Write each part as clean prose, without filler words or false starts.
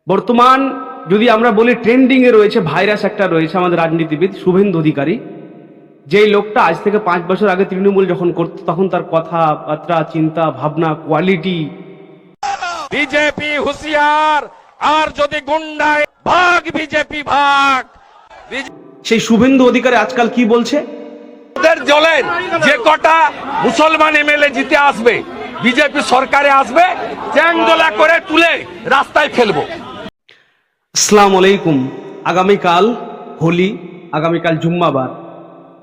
বর্তমান যদি আমরা বলি ট্রেন্ডিং এ রয়েছে, ভাইরাস একটা রয়েছে আমাদের রাজনীতিবিদ শুভেন্দু অধিকারী। যেই লোকটা আজ থেকে 5 বছর আগে তৃণমূল যখন করত তখন তার কথাবার্তা, চিন্তা ভাবনা, কোয়ালিটি। বিজেপি হুঁশিয়ার, আর যদি গুন্ডায় ভাগ বিজেপি ভাগ। সেই শুভেন্দু অধিকারী আজকাল কি বলছে? দলের যে কটা মুসলমান এমএলএ জিতে আসবে, বিজেপি সরকারে আসবে, চ্যাংদোলা করে তুলে রাস্তায় ফেলবো। আসসালামু আলাইকুম। আগামীকাল হোলি, আগামীকাল জুম্মাবার।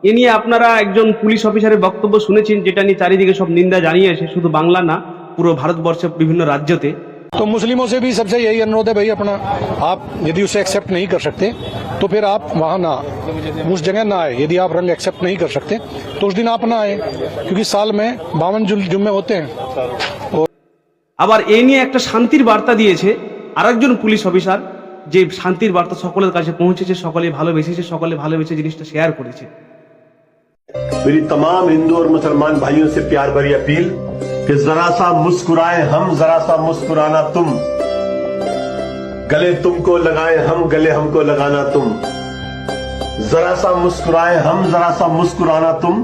এ নিয়ে আপনারা একজন পুলিশ অফিসারের বক্তব্য শুনেছেন, যেটা নিয়ে চারিদিকে সব নিন্দা জানিয়েছে, শুধু বাংলা না পুরো ভারতবর্ষের বিভিন্ন রাজ্যতে। तो मुस्लिमों से भी सबसे यही अनुरोध है भाई, अपना आप यदि उसे एक्सेप्ट नहीं कर सकते तो फिर आप वहां ना, उस जगह ना आए। यदि आप रंग एक्सेप्ट नहीं कर सकते तो उस दिन आप ना आए, क्योंकि साल में 52 जुम्मे होते हैं। আবার এ নিয়ে একটা শান্তির বার্তা দিয়েছে আরেকজন পুলিশ অফিসার, যে শান্তির বার্তা সকলের কাছে পৌঁছেছে, সকলে ভালোবেসেছে, সকলে ভালোবেসে জিনিসটা শেয়ার করেছে। मेरी तमाम हिंदू और मुसलमान भाइयों से प्यार भरी अपील कि जरा सा मुस्कुराए हम, जरा सा मुस्कुराना तुम, गले तुमको लगाए हम, गले हमको लगाना तुम, जरा सा मुस्कुराए हम, जरा सा मुस्कुराना तुम,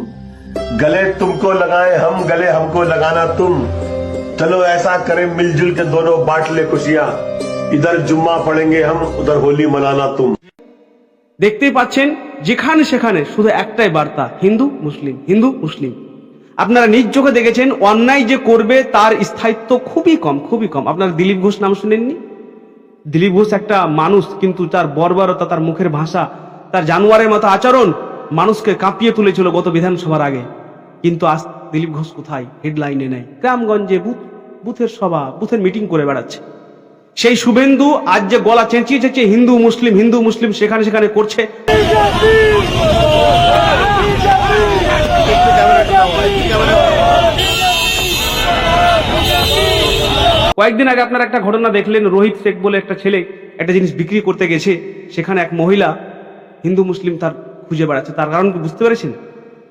गले तुमको लगाए हम, गले हमको लगाना तुम। चलो ऐसा करें मिलजुल के दोनों बांट ले खुशियां, इधर जुम्मा पढ़ेंगे हम, उधर होली मनाना तुम। দেখতেই পাচ্ছেন যেখানে সেখানে শুধু একটাই বার্তা, হিন্দু মুসলিম, হিন্দু মুসলিম। আপনারা নিজ চোখে দেখেছেন অন্যায় যে করবে তার স্থায়িত্ব খুবই কম, খুবই কম। আপনারা দিলীপ ঘোষ নাম শুনেননি? দিলীপ ঘোষ একটা মানুষ, কিন্তু তার বর্বরতা, তার মুখের ভাষা, তার জানোয়ারের মতো আচরণ মানুষকে কাঁপিয়ে তুলেছিল গত বিধানসভার আগে। কিন্তু আজ দিলীপ ঘোষ কোথায়? হেডলাইনে নেই। গ্রামগঞ্জে বুথের সভা, বুথের মিটিং করে বেড়াচ্ছে। সেই শুভেন্দু আজ যে গলা চেঁচিয়ে চেঁচিয়ে হিন্দু মুসলিম, হিন্দু মুসলিম সেখানে সেখানে করছে। কয়েকদিন আগে আপনারা একটা ঘটনা দেখলেন, রোহিত শেখ বলে একটা ছেলে একটা জিনিস বিক্রি করতে গেছে, সেখানে এক মহিলা হিন্দু মুসলিম তার খুঁজে বেড়াচ্ছে। তার কারণ কি বুঝতে পেরেছেন?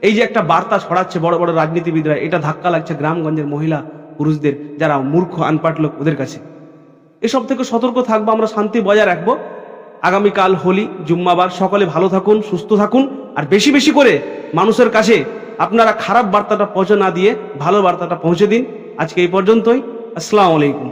এই যে একটা বার্তা ছড়াচ্ছে বড় বড় রাজনীতিবিদরা, এটা ধাক্কা লাগছে গ্রামগঞ্জের মহিলা পুরুষদের, যারা মূর্খ আনপাট লোক, ওদের কাছে। এসব থেকে সতর্ক থাকবো, আমরা শান্তি বজায় রাখবো। আগামীকাল হোলি, জুম্মাবার। সকলে ভালো থাকুন, সুস্থ থাকুন, আর বেশি বেশি করে মানুষের কাছে আপনারা খারাপ বার্তাটা পৌঁছে না দিয়ে ভালো বার্তাটা পৌঁছে দিন। আজকে এই পর্যন্তই। আসসালামু আলাইকুম।